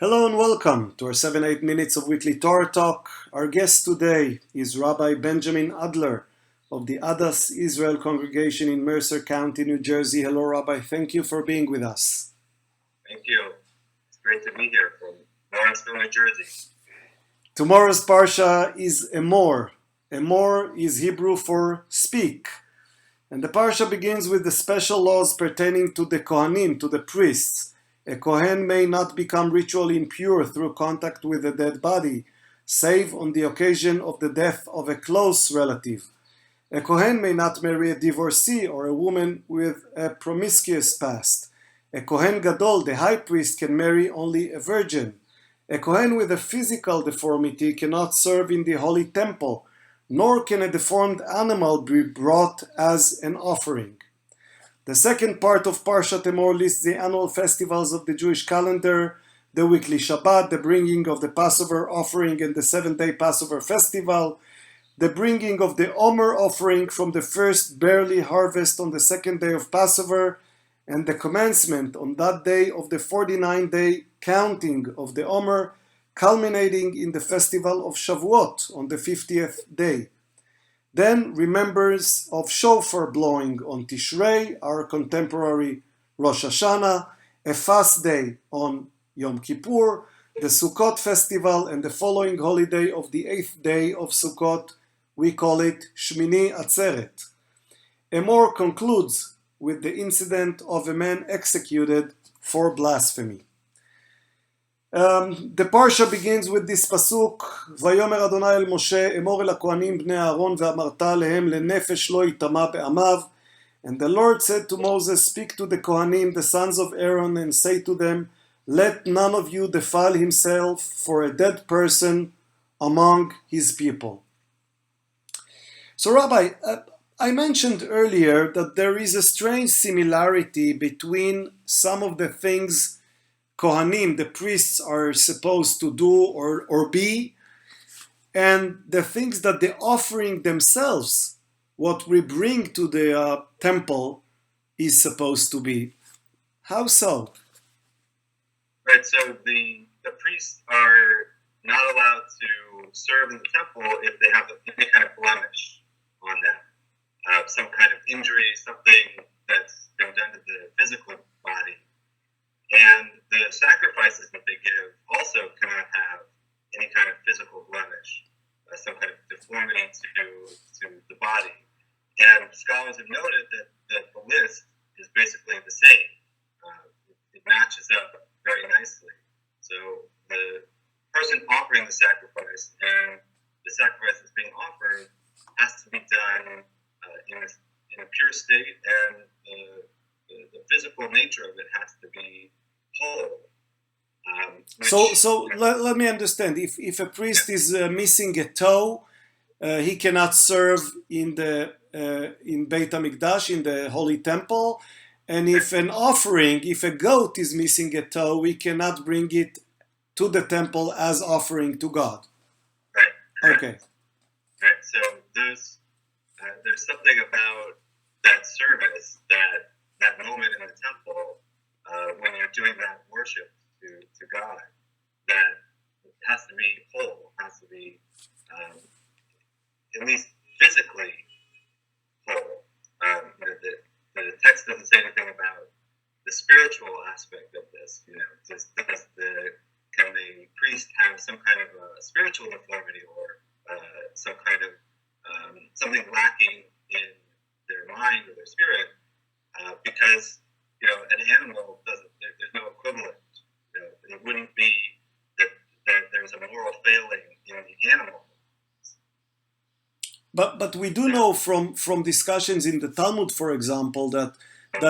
Hello and welcome to our 7-8 minutes of weekly Torah talk. Our guest today is Rabbi Benjamin Adler of the Adas Israel congregation in Mercer County, New Jersey. Hello, Rabbi. Thank you for being with us. Thank you. It's great to be here from Lawrenceville, New Jersey. Tomorrow's parsha is Emor. Emor is Hebrew for speak. And the parsha begins with the special laws pertaining to the Kohanim, to the priests. A Kohen may not become ritually impure through contact with a dead body, save on the occasion of the death of a close relative. A Kohen may not marry a divorcee or a woman with a promiscuous past. A Kohen Gadol, the high priest, can marry only a virgin. A Kohen with a physical deformity cannot serve in the holy temple, nor can a deformed animal be brought as an offering. The second part of Parashat Emor lists the annual festivals of the Jewish calendar, the weekly Shabbat, the bringing of the Passover offering and the 7-day Passover festival, the bringing of the Omer offering from the first barley harvest on the second day of Passover, and the commencement on that day of the 49-day counting of the Omer, culminating in the festival of Shavuot on the 50th day. Then remembers of shofar blowing on Tishrei, our contemporary Rosh Hashanah, a fast day on Yom Kippur, the Sukkot festival, and the following holiday of the 8th day of Sukkot. We call it Shmini Atzeret. Emor concludes with the incident of a man executed for blasphemy. The parsha begins with this pasuk, ויאמר אדוני אל משה, אמור אל הכהנים בני אהרון ואמרת להם לנפש לא יטמא בעמיו. And the Lord said to Moses, speak to the Kohanim, the sons of Aaron, and say to them, let none of you defile himself for a dead person among his people. So Rabbi, I mentioned earlier that there is a strange similarity between some of the things Kohanim, the priests, are supposed to do or be, and the things that the offering themselves, what we bring to the temple, is supposed to be. How so? Right, so the priests are not allowed to serve in the temple if they have any kind of blemish on them, some kind of injury, something that's been done to the physical body. And the sacrifices that they give also cannot have any kind of physical blemish, some kind of deformity to the body. And scholars have noted that the list is basically the same. It matches up very nicely. So the person offering the sacrifice and the sacrifice that's being offered has to be done in a pure state, and the physical nature of it has to be whole. So let me understand. If a priest is missing a toe, he cannot serve in Beit HaMikdash, in the Holy Temple. And if a goat is missing a toe, we cannot bring it to the temple as offering to God. Right. Okay. Right. So there's something about that service, that moment in the temple, when you're doing that worship to God, that it has to be whole, has to be at least physically whole. The text doesn't say anything about the spiritual aspect of this. Can the priest have some kind of a spiritual deformity or some kind of something lacking in their mind or their spirit? Because an animal doesn't. There's no equivalent. It wouldn't be that there's a moral failing in the animal. But we do know from discussions in the Talmud, for example, that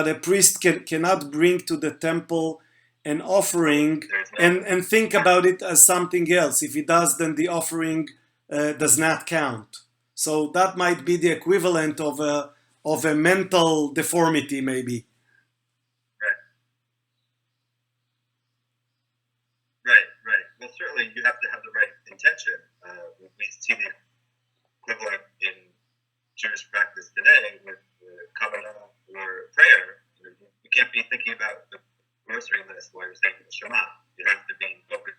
a priest cannot bring to the temple an offering and think about it as something else. If he does, then the offering does not count. So that might be the equivalent of a mental deformity, maybe. Right. Well, certainly you have to have the right intention. We see the equivalent in Jewish practice today with Kabbalah or prayer. You can't be thinking about the grocery list while you're saying the Shema. You have to be focused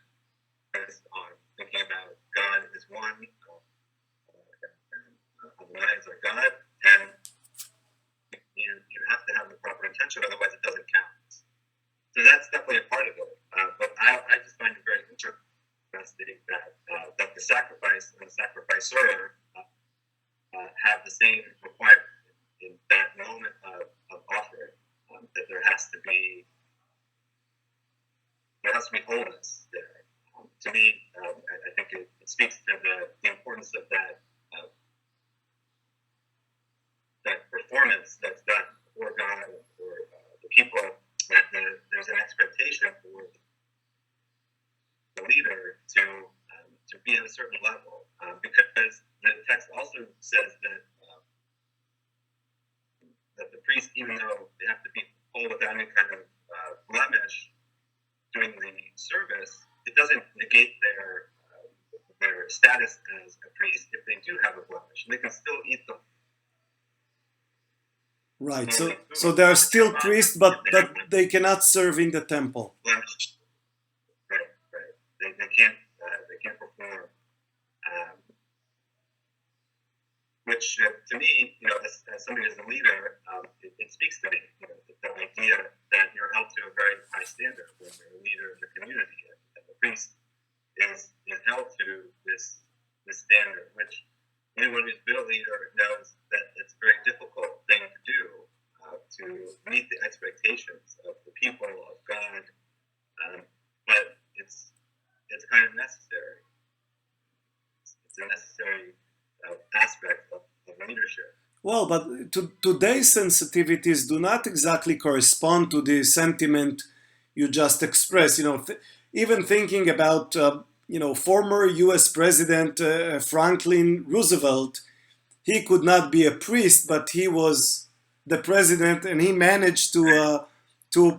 that's done for God or the people, that there's an expectation for the leader to be at a certain level, because the text also says that the priest, even though they have to be whole without any kind of blemish during the service, it doesn't negate their status as a priest if they do have a blemish. They can still eat the Right. So they are still priests, but they cannot serve in the temple. blemish. Right. They can't perform. Which to me, as somebody as a leader, it speaks to me. The idea that you're held to a very high standard when you're a leader in the community, and the priest is held to this standard, which anyone who's been a leader knows that it's a very difficult thing to do, to meet the expectations of the people of God, but it's kind of necessary. It's a necessary aspect of leadership. Well, but today's sensitivities do not exactly correspond to the sentiment you just expressed. Even thinking about former U.S. President Franklin Roosevelt, he could not be a priest, but he was the president, and he managed to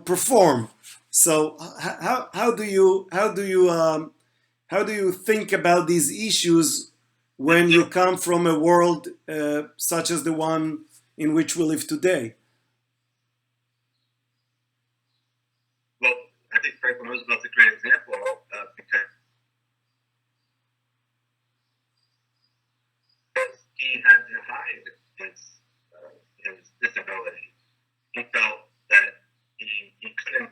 perform. So how do you think about these issues when you come from a world such as the one in which we live today? Well, I think Franklin Roosevelt's a great example because he had to hide his disability. He felt that he couldn't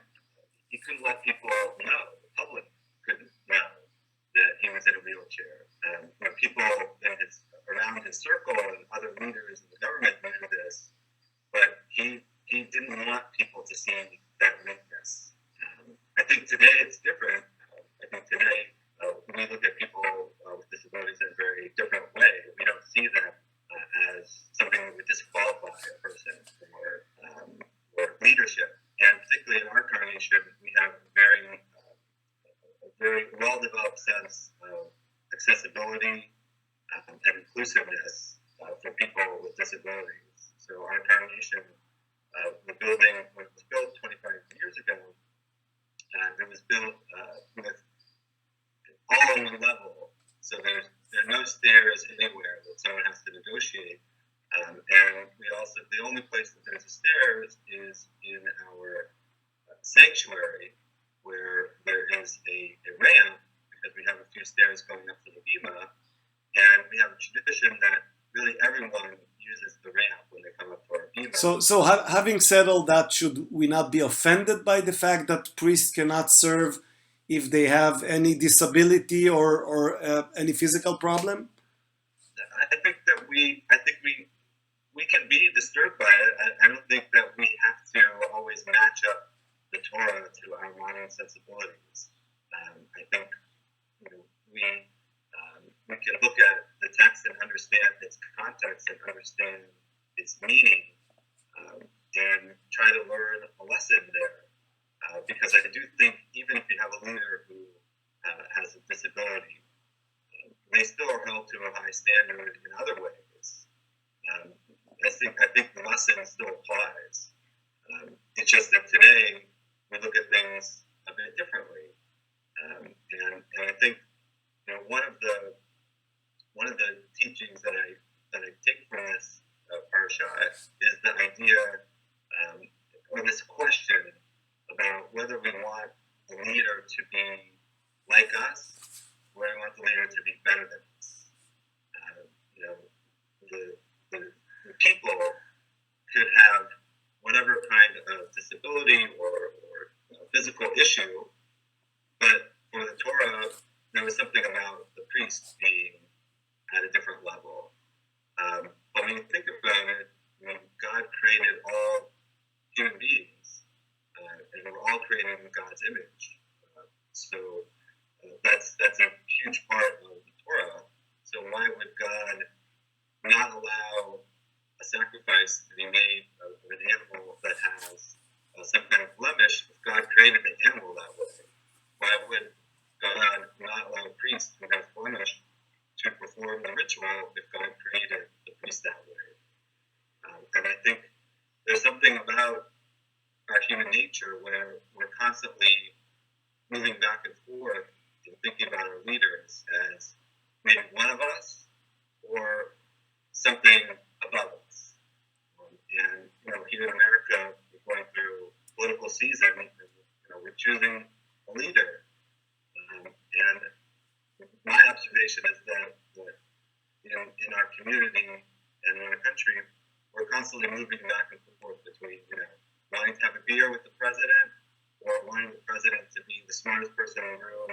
let people know, the public couldn't know that he was in a wheelchair. People around his circle and other leaders in the government knew this, but he didn't want people to see that weakness. I think today it's different. I think today we look at people with disabilities in a very different way. We don't see that as something that would disqualify a person for leadership. And particularly in our congregation, we have a very well-developed sense of accessibility and inclusiveness for people with disabilities. So our congregation, the building, when it was built 25 years ago, it was built with all on one level. So there are no stairs anywhere that someone has to negotiate. And we also, the only place that there's a stairs is in our sanctuary, where there is a ramp, because we have a few stairs going up to the bima, and we have a tradition that really everyone uses the ramp when they come up to our bima. So having said all that, should we not be offended by the fact that priests cannot serve if they have any disability or any physical problem? I think we can be disturbed by it. I don't think that we have to always match up the Torah to our modern sensibilities. I think we can look at the text and understand its context and understand its meaning, and try to learn a lesson there. Because I do think even if you have a leader who has a disability, they still are held to a high standard in other ways. I think the lesson still applies. It's just that today we look at things a bit differently, and I think one of the teachings that I take from this parashat is the idea, or this question about whether we want the leader to be like us, or we want the leader to be better than us. The people could have whatever kind of disability or physical issue, but for the Torah, there was something about the priest being at a different level. But when you think about it, God created all human beings, and we're all created in God's image. So that's a huge part of the Torah. So why would God not allow a sacrifice to be made of an animal that has some kind of blemish, if God created the animal that way, why would God not allow a priest who has blemish to perform the ritual if God created the priest that way? And I think there's something about our human nature where we're constantly moving back and forth and thinking about our leaders as maybe one of us or something above us. And here in America, we're going through political season, and we're choosing a leader. And my observation is that in our community and in our country, we're constantly moving back and forth between wanting to have a beer with the president or wanting the president to be the smartest person in the room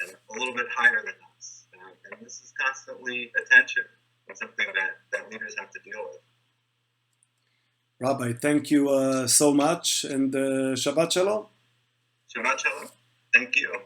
and a little bit higher than us. And this is constantly a tension and something that leaders have to deal with. Rabbi, thank you so much, and Shabbat Shalom. Shabbat Shalom. Thank you.